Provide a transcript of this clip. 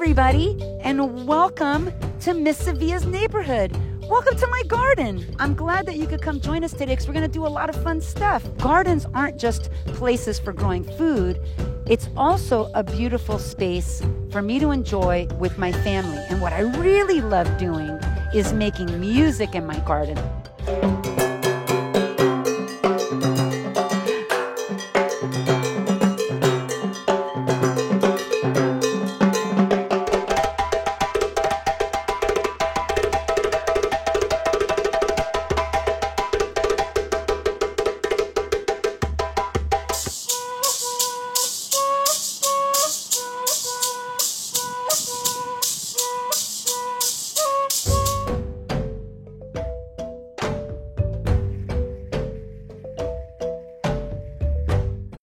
everybody, and welcome to Miss Sevilla's neighborhood. Welcome to my garden. I'm glad that you could come join us today because we're going to do a lot of fun stuff. Gardens aren't just places for growing food. It's also a beautiful space for me to enjoy with my family. And what I really love doing is making music in my garden.